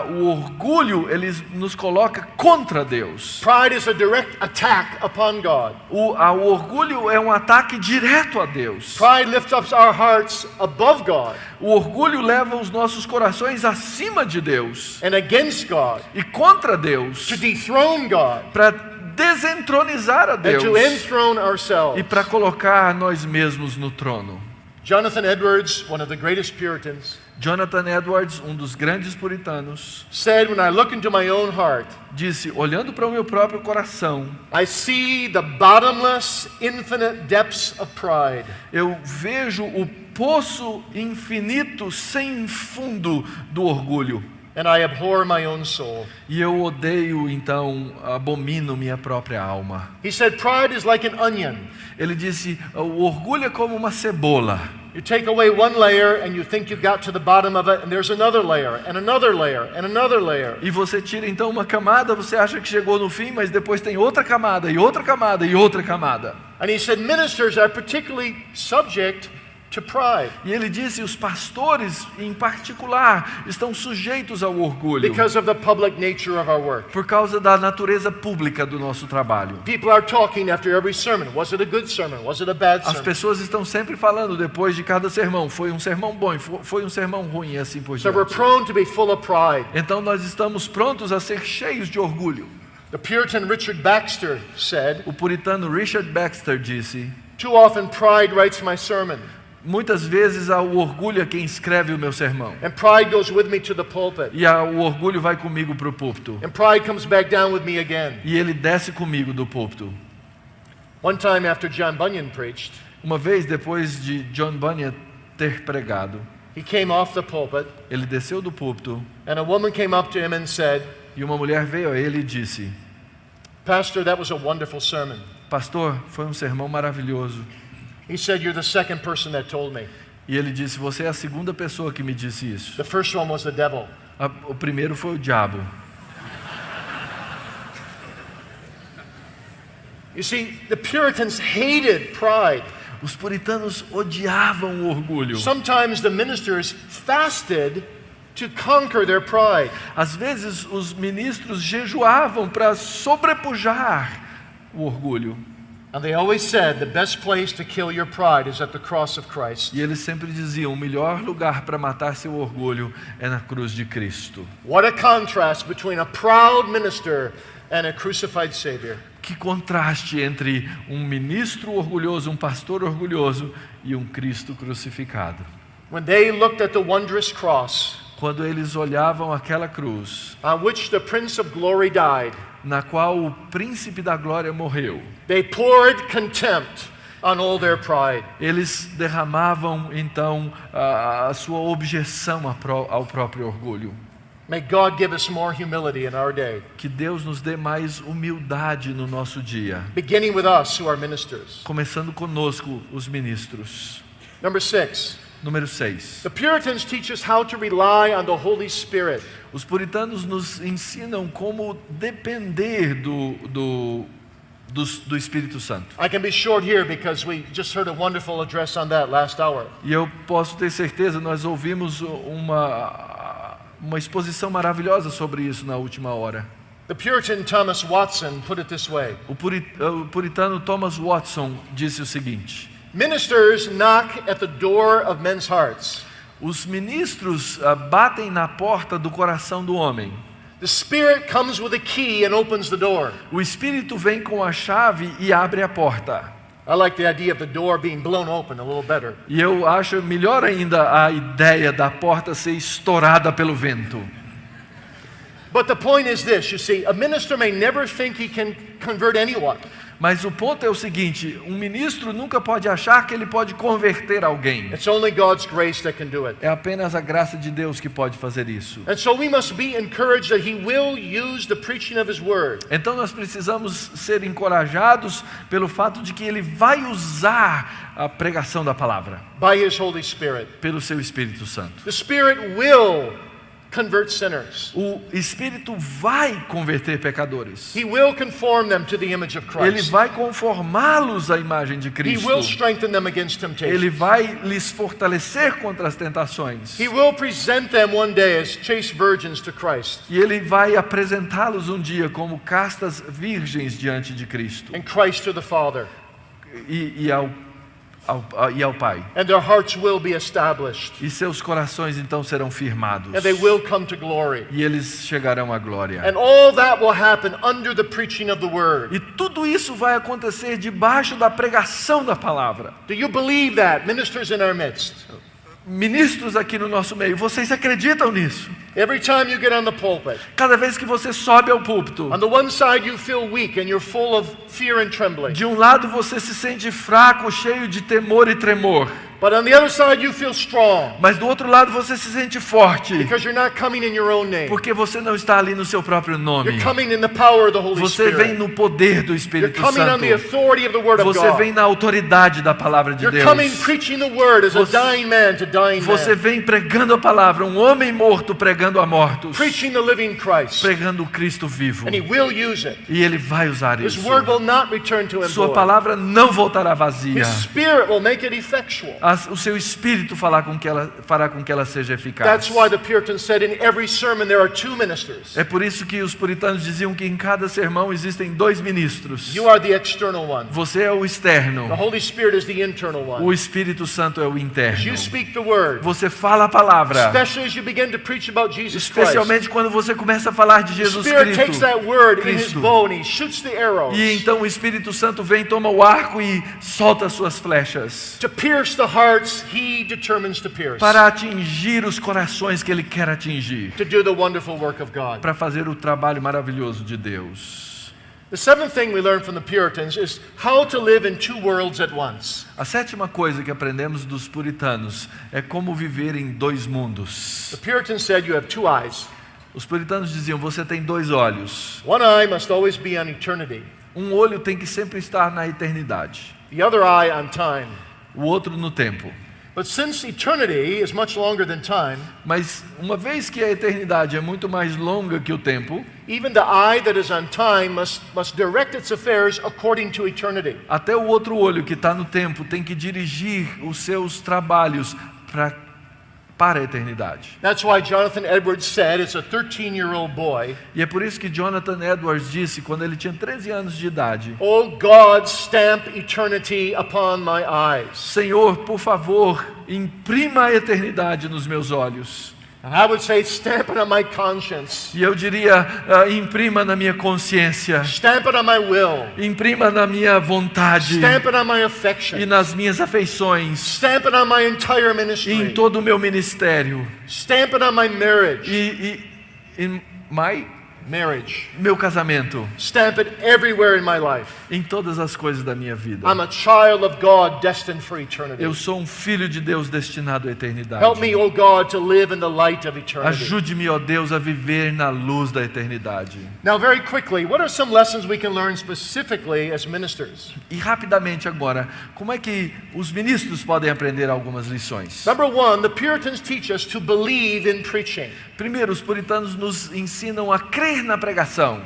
o orgulho, ele nos coloca contra Deus. Pride is a direct attack upon God. O orgulho é um ataque direto a Deus. Pride lifts up our hearts above God O orgulho leva os nossos corações acima de Deus and against God, e contra Deus, to dethrone God para desentronizar a and Deus to enthrone e ourselves. para colocar nós mesmos no trono. Jonathan Edwards, one of the greatest Puritans, Jonathan Edwards, um dos grandes puritanos, said, "When I look into my own heart, disse: olhando para o meu próprio coração, I see the bottomless, infinite depths of pride. eu vejo o poço infinito sem fundo do orgulho. And I abhor my own soul." E eu odeio, então, abomino minha própria alma. He said, "Pride is like an onion. Ele disse: o orgulho é como uma cebola. You take away one layer and you think you got to the bottom of it, and there's another layer, and another layer, and another layer. E você tira então uma camada, você acha que chegou no fim, mas depois tem outra camada, e outra camada, e outra camada. And he said, ministers are particularly subject to pride E ele disse: os pastores, em particular, estão sujeitos ao orgulho, because of the public nature of our work. por causa da natureza pública do nosso trabalho. People are talking after every sermon. Was it a good sermon? Was it a bad As sermon? pessoas estão sempre falando depois de cada sermão: foi um sermão bom, foi um sermão ruim, e assim por So we're diante. prone to be full of pride. Então nós estamos prontos a ser cheios de orgulho. The Puritan Richard Baxter said, O puritano Richard Baxter disse: "Too often pride writes my sermon, muitas vezes o orgulho é quem escreve o meu sermão. and pride goes with me to the pulpit, E o orgulho vai comigo para o púlpito. and pride comes back down with me again." E ele desce comigo do púlpito. One time after John Bunyan preached, Uma vez depois de John Bunyan ter pregado, he came off the pulpit, ele desceu do púlpito and a woman came up to him and said, e uma mulher veio a ele e disse: "Pastor, that was a wonderful sermon." pastor, foi um sermão maravilhoso. He said, "You're the second person that told me. E ele disse: você é a segunda pessoa que me disse isso. The first one was the devil." O primeiro foi o diabo. You see, the Puritans hated pride. Os puritanos odiavam o orgulho. Sometimes the ministers fasted to conquer their pride. Às vezes os ministros jejuavam para sobrepujar o orgulho. And they always said the best place to kill your pride is at the cross of Christ. E eles sempre diziam: o melhor lugar para matar seu orgulho é na cruz de Cristo. What a contrast between a proud minister and a crucified Savior. Que contraste entre um ministro orgulhoso, um pastor orgulhoso e um Cristo crucificado. When they looked at the wondrous cross Quando eles olhavam aquela cruz, on which the Prince of Glory died, na qual o príncipe da glória morreu, they poured contempt on all their pride. eles derramavam então a sua objeção ao próprio orgulho. May God give us more humility in our day, Que Deus nos dê mais humildade no nosso dia, beginning with us who are ministers. começando conosco, os ministros. Number 6, Número 6. the Puritans teach us how to rely on the Holy Spirit. Os puritanos nos ensinam como depender do Espírito Santo. I can be short here because we just heard a wonderful address on that last hour. E eu posso ter certeza, nós ouvimos uma exposição maravilhosa sobre isso na última hora. The Puritan Thomas Watson put it this way: O puritano Thomas Watson disse o seguinte: ministers knock at the door of men's hearts. os ministros batem na porta do coração do homem. The Spirit comes with a key and opens the door. O Espírito vem com a chave e abre a porta. I like the idea of the door being blown open a little better. E eu acho melhor ainda a ideia da porta ser estourada pelo vento. But the point is this, you see, a minister may never think he can convert anyone. Mas o ponto é o seguinte: um ministro nunca pode achar que ele pode converter alguém. It's only God's grace that can do it. É apenas a graça de Deus que pode fazer isso. And so we must be encouraged that he will use the preaching of his word. Então nós precisamos ser encorajados pelo fato de que ele vai usar a pregação da palavra By his Holy Spirit. pelo seu Espírito Santo. The Spirit will convert sinners. O Espírito vai converter pecadores. He will conform them to the image of Ele Christ. vai conformá-los à imagem de He Cristo. will strengthen them against Ele temptation. vai lhes fortalecer contra as tentações. He will present them one day as chaste virgins to Christ. E Ele vai apresentá-los um dia como castas virgens diante de Cristo And Christ to the Father. e ao Pai. And their hearts will be established. E seus corações então serão firmados. And they will come to glory. E eles chegarão à glória. And all that will happen under the preaching of the word. E tudo isso vai acontecer debaixo da pregação da palavra. Do you believe that, ministers in our midst? Ministros aqui no nosso meio, vocês acreditam nisso? Every time you get on the pulpit, Cada vez que você sobe ao púlpito, on the one side you feel weak and you're full of fear and trembling. de um lado você se sente fraco, cheio de temor e tremor. But on the other side you feel strong Mas do outro lado você se sente forte, because you're not coming in your own name. porque você não está ali no seu próprio nome. You're coming in the power of the Holy Você vem Spirit. no poder do You're Espírito coming on the Santo. authority of the Word of Você vem God. na autoridade da palavra de You're coming Deus. preaching the Word as a Você- dying man to dying Você man. vem pregando a palavra, um homem morto pregando a mortos, Preaching the living Christ. pregando o Cristo vivo. And He will use it. E Ele vai usar His isso. Word will not return to Him Sua void. palavra não voltará vazia. His Spirit will make it effectual. O seu Espírito fará com que ela seja eficaz. That's why the Puritans said in every sermon there are two ministers. É por isso que os puritanos diziam que em cada sermão existem dois ministros. You are the external one. Você é o externo. The Holy Spirit is the internal O one. Espírito Santo é o As interno. you speak the Word, Você fala a palavra, especially as you begin to preach about Jesus Christ, especialmente quando você começa a falar de the Jesus Spirit takes Cristo. that Word in His Cristo. bow and He shoots the arrows E então o Espírito Santo vem, toma o arco e solta as suas flechas to pierce the hearts He determines to pierce, para atingir os corações que Ele quer atingir, to do the wonderful work of God. para fazer o trabalho maravilhoso de Deus. The seventh thing we learn from the Puritans is how to live in two worlds at once. A sétima coisa que aprendemos dos puritanos é como viver em dois mundos. The Puritans said you have two eyes. Os puritanos diziam, você tem dois olhos. One eye must always be on eternity, Um olho tem que sempre estar na eternidade, the other eye on time. o outro no tempo. But since eternity is much longer than time, Mas uma vez que a eternidade é muito mais longa que o tempo, even the eye that is on time must direct its affairs according to eternity. até o outro olho que está no tempo tem que dirigir os seus trabalhos para a eternidade. That's why Jonathan Edwards said, it's a 13-year-old boy, E é por isso que Jonathan Edwards disse, quando ele tinha 13 anos de idade, "Oh God, stamp eternity upon my eyes." Senhor, por favor, imprima a eternidade nos meus olhos. And I would say, stamp it on my conscience, E eu diria, imprima na minha consciência, stamp it on my will, imprima na minha vontade stamp it on my e affection, nas minhas afeições, stamp it on my entire e em ministry, todo o meu ministério, stamp it on my marriage, e em meu casamento, stamp it everywhere in my life. em todas as coisas da minha vida. I'm a child of God destined for eternity. Eu sou um filho de Deus destinado à eternidade. Help me, O God, to live in the light of eternity. Ajude-me, ó Deus, a viver na luz da eternidade. Now, very quickly, what are some lessons we can learn specifically as ministers? E rapidamente agora, como é que os ministros podem aprender algumas lições? Number one, the Puritans teach us to believe in preaching. Primeiro, os puritanos nos ensinam a crer na pregação.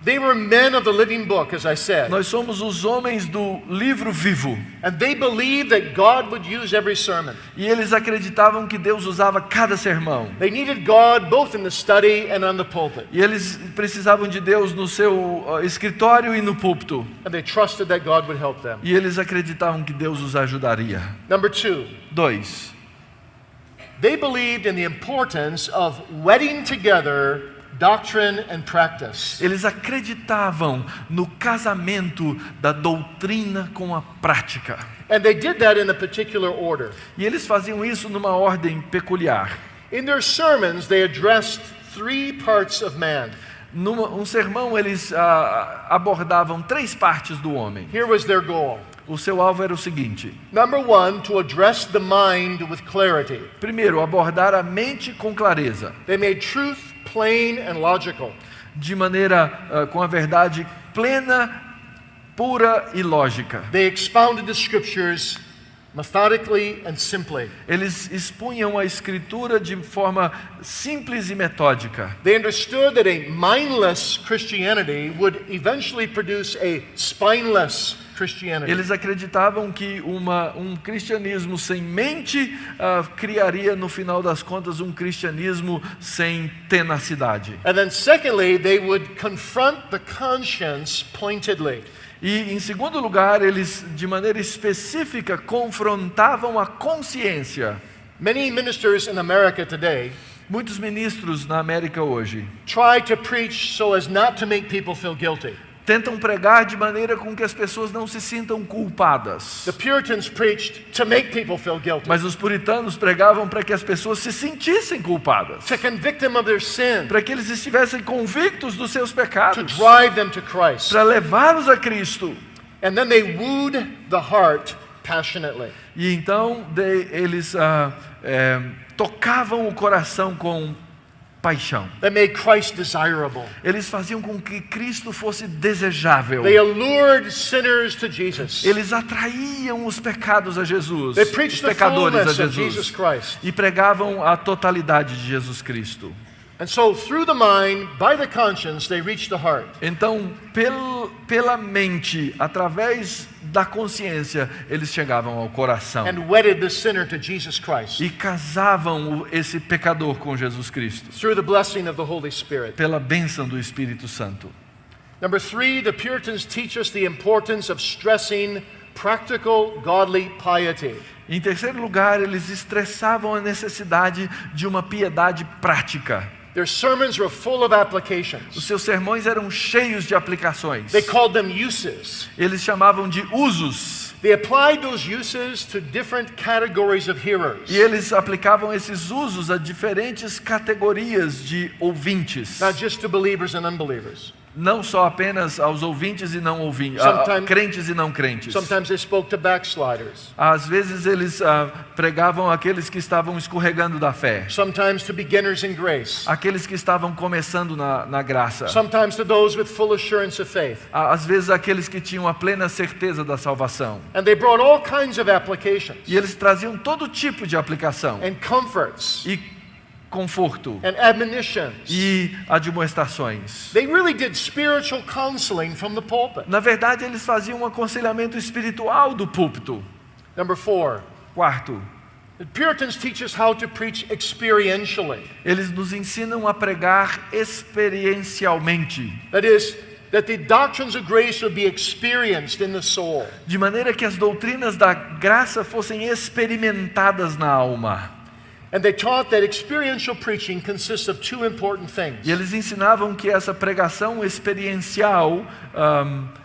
They were men of the living book, as I said, Nós somos os homens do livro vivo. and they believed that God would use every sermon. E eles acreditavam que Deus usava cada sermão. They needed God both in the study and on the pulpit, E eles precisavam de Deus no seu escritório e no púlpito. and they trusted that God would help them. E eles acreditavam que Deus os ajudaria. Number two, 2. they believed in the importance of wedding together doctrine and practice. Eles acreditavam no casamento da doutrina com a prática. And they did that in a particular order. E eles faziam isso numa ordem peculiar. In their sermons, they addressed three parts of man. Num sermão, eles abordavam 3 partes do homem. Here was their goal. O seu alvo era o seguinte: Number one, to address the mind with clarity. primeiro, abordar a mente com clareza, They made truth plain and logical. de maneira com a verdade plena, pura e lógica. They expounded the scriptures methodically and simply. Eles expunham a Escritura de forma simples e metódica. They understood that a mindless Christianity would eventually produce a spineless Christianity. Eles acreditavam que um cristianismo sem mente criaria, no final das contas, um cristianismo sem tenacidade. And then secondly, they would confront the conscience pointedly. E, em segundo lugar, eles, de maneira específica, confrontavam a consciência. Many ministers in America today Muitos ministros na América hoje try to preach so as not to make people feel guilty. tentam pregar de maneira com que as pessoas não se sintam culpadas. The Puritans preached to make people feel guilty, Mas os puritanos pregavam para que as pessoas se sentissem culpadas, to convict them of their sin, para que eles estivessem convictos dos seus to pecados, drive them to Christ. para levá-los a Cristo. And then they wooed the heart passionately. E então eles tocavam o coração com paixão. That made Christ desirable. Eles faziam com que Cristo fosse desejável. They allured sinners to Jesus. Eles atraíam os pecados a Jesus, They os preached the pecadores a fullness of Jesus Jesus, Christ. e pregavam a totalidade de Jesus Cristo. And so through the mind, by the conscience, they reached the heart. Então, pela mente, através da consciência, eles chegavam ao coração And wedded the sinner to Jesus Christ e casavam esse pecador com Jesus Cristo, through the blessing of the Holy Spirit. pela bênção do Espírito Santo. Number 3, the Puritans teach us the importance of stressing practical, godly piety. Em terceiro lugar, eles estressavam a necessidade de uma piedade prática. Their sermons were full of Os applications. seus sermões eram cheios de aplicações. They called them uses. Eles chamavam de usos. They applied those uses to different categories of hearers. E eles aplicavam esses usos a diferentes categorias de ouvintes. Not just to believers and unbelievers. Não só apenas aos ouvintes e não ouvintes, Sometimes- crentes e não crentes. Sometimes they spoke to backsliders. Às vezes eles pregavam aqueles que estavam escorregando da fé, Sometimes to beginners in grace. aqueles que estavam começando na graça, Sometimes to those with full assurance of faith. às vezes aqueles que tinham a plena certeza da salvação. And they brought all kinds of applications E eles traziam todo tipo de aplicação and comforts e conforto and admonitions. e admoestações. They really did spiritual counseling from the pulpit. Na verdade, eles faziam um aconselhamento espiritual do púlpito. Number 4, Quarto, the Puritans teach us how to preach experientially. eles nos ensinam a pregar experiencialmente, That is, that the doctrines of grace would be experienced in the soul. de maneira que as doutrinas da graça fossem experimentadas na alma. And they taught that experiential preaching consists of two important things. E eles ensinavam que essa pregação experiencial,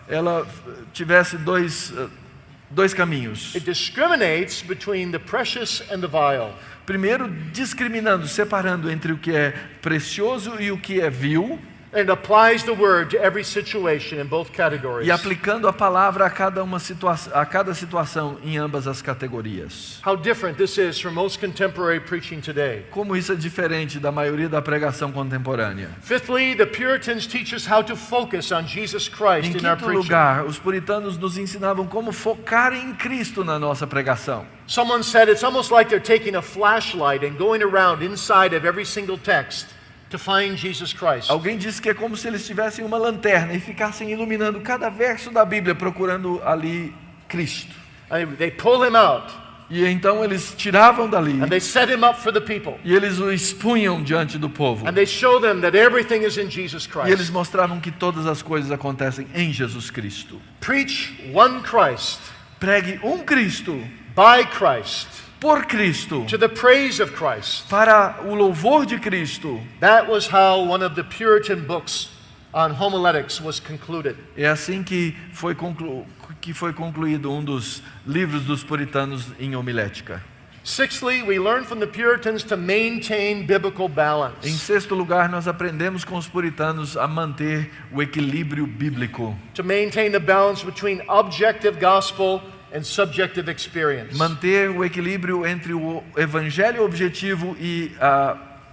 ela tivesse dois caminhos. It discriminates between the precious and the vile. Primeiro, discriminando, separando entre o que é precioso e o que é vil, And applies the word to every situation in both categories. e aplicando a palavra a cada situação em ambas as categorias. How different this is from most contemporary preaching today. Como isso é diferente da maioria da pregação contemporânea. Fifthly, the Puritans teach us how to focus on Jesus Christ Em in our quinto preaching. lugar, os puritanos nos ensinavam como focar em Cristo na nossa pregação. Someone said it's almost like they're taking a flashlight and going around inside of every single text to find Jesus Christ. Alguém disse que é como se eles tivessem uma lanterna e ficassem iluminando cada verso da Bíblia, procurando ali Cristo. And they pull him out E então eles tiravam dali and they set him up for the people. e eles o expunham diante do povo. And they show them that everything is in Jesus E eles Christ. mostravam que todas as coisas acontecem em Jesus Cristo. Preach one Christ, Pregue um Cristo, by Christ, por Cristo, to the praise of Christ. para o louvor de Cristo. That was how one of the Puritan books on homiletics was concluded. É assim que foi concluído um dos livros dos puritanos em homilética. Sixthly, we learn from the Puritans to maintain biblical Em balance. sexto lugar, nós aprendemos com os puritanos a manter o equilíbrio bíblico. To maintain the balance between objective gospel and subjective experience. Manter o equilíbrio entre o evangelho objetivo e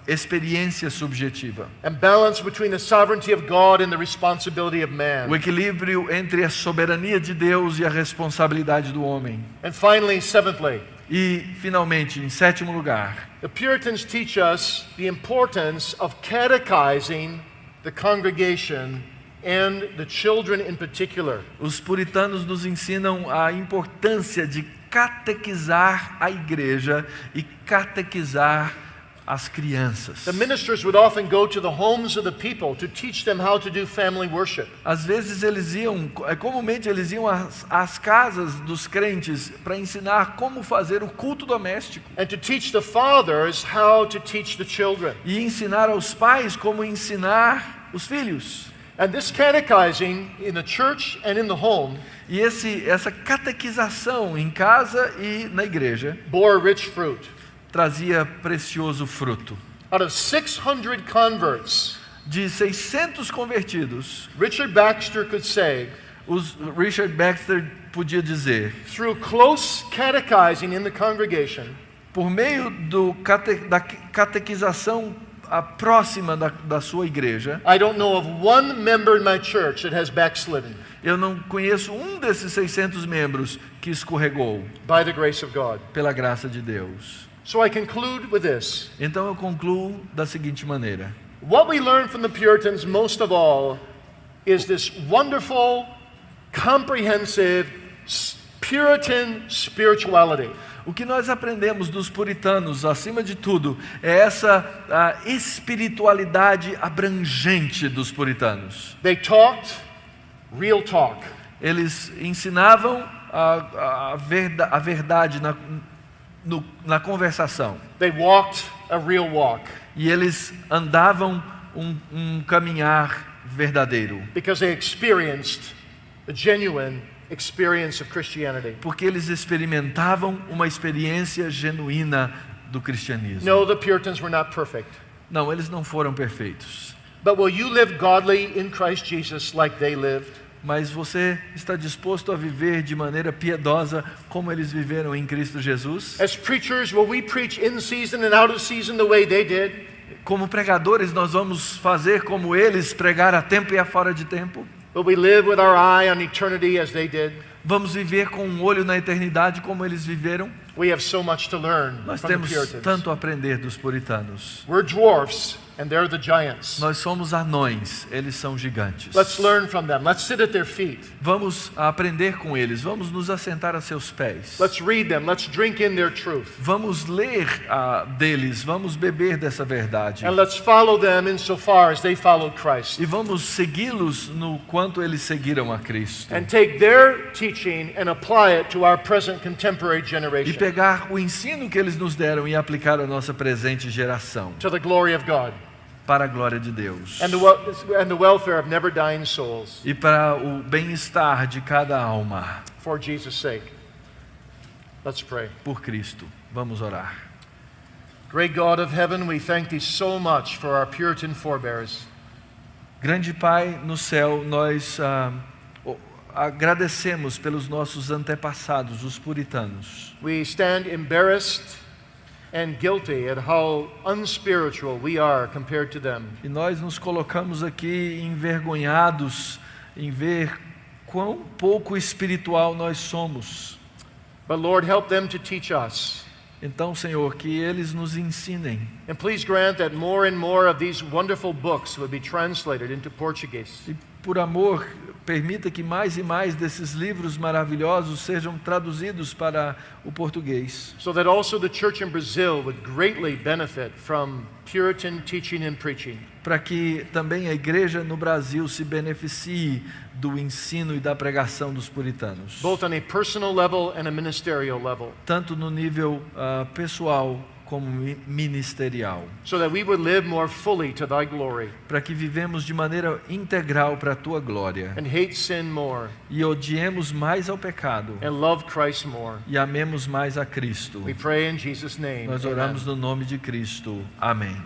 experiência subjetiva. And balance between the sovereignty of God and the responsibility of man. O equilíbrio entre a soberania de Deus e a responsabilidade do homem. And finally, seventhly, E, finalmente, em sétimo lugar, the Puritans teach us the importance of catechizing the congregation and the children in particular. os puritanos nos ensinam a importância de catequizar a igreja e catequizar as crianças. The ministers would often go to the homes of the people to teach them how to do family worship. Às vezes comumente eles iam às casas dos crentes para ensinar como fazer o culto doméstico And to teach the fathers how to teach the children. e ensinar aos pais como ensinar os filhos. And this catechizing in the church and in the home E essa catequização em casa e na igreja bore rich fruit. trazia precioso fruto. Out of 600 converts, De 600 convertidos, Richard Baxter could say, Richard Baxter podia dizer: through close catechizing in the congregation, por meio da catequização próxima da sua igreja, I don't know of one member in my church that has backslidden eu não conheço um desses 600 membros que escorregou by the grace of God. pela graça de Deus. So I conclude with this. Então eu concluo da seguinte maneira: What we learn from the Puritans most of all is this wonderful, comprehensive, Puritan spirituality. o que nós aprendemos dos puritanos, acima de tudo, é essa a espiritualidade abrangente dos puritanos. They talked real talk. Eles ensinavam a verdade na conversação. They walked a real walk E eles andavam um caminhar verdadeiro. because they experienced the genuine experience of Christianity. Porque eles experimentavam uma experiência genuína do cristianismo. No, the Puritans were not perfect. Não, eles não foram perfeitos. But will you live godly in Christ Jesus like they lived? Mas você está disposto a viver de maneira piedosa como eles viveram em Cristo Jesus? As preachers, will we preach in season and out of season the way they did? Como pregadores, nós vamos fazer como eles, pregar a tempo e a fora de tempo? Will we live with our eye on eternity as they did? Vamos viver com um olho na eternidade como eles viveram? We have so much to learn Nós from the temos Puritans. tanto a aprender dos puritanos. We're dwarfs and they're the giants. Nós somos anões, eles são gigantes. Let's learn from them. Let's sit at their feet. Vamos aprender com eles, vamos nos assentar a seus pés. Let's read them. Let's drink in their truth. Vamos ler deles, vamos beber dessa verdade. And let's follow them insofar as they followed Christ. E vamos segui-los no quanto eles seguiram a Cristo. And take their teaching and apply it to our present contemporary E generation. pegar o ensino que eles nos deram e aplicar à nossa presente geração, To the glory of God. para a glória de Deus. And the welfare of never dying souls. E para o bem-estar de cada alma, For Jesus' sake. Let's pray. por Cristo. Vamos orar. Great God of heaven, we thank thee so much for our Puritan forebears. Grande Pai no céu, nós agradecemos pelos nossos antepassados, os puritanos. We stand embarrassed and guilty at how unspiritual we are compared to them. E nós nos colocamos aqui envergonhados em ver quão pouco espiritual nós somos. But Lord, help them to teach us. Então, Senhor, que eles nos ensinem. And please grant that more and more of these wonderful books would be translated into Portuguese. E por amor, permita que mais e mais desses livros maravilhosos sejam traduzidos para o português. So that also the church in Brazil would greatly benefit from Puritan teaching and preaching. Para que também a igreja no Brasil se beneficie do ensino e da pregação dos puritanos. Both on a personal level and a ministerial level. Tanto no nível pessoal como ministerial. So that we would live more fully to thy glory. Para que vivemos de maneira integral para a tua glória. And hate sin more. E odiemos mais ao pecado. And love Christ more. E amemos mais a Cristo. We pray in Jesus' name. Nós oramos no nome de Cristo. Amém.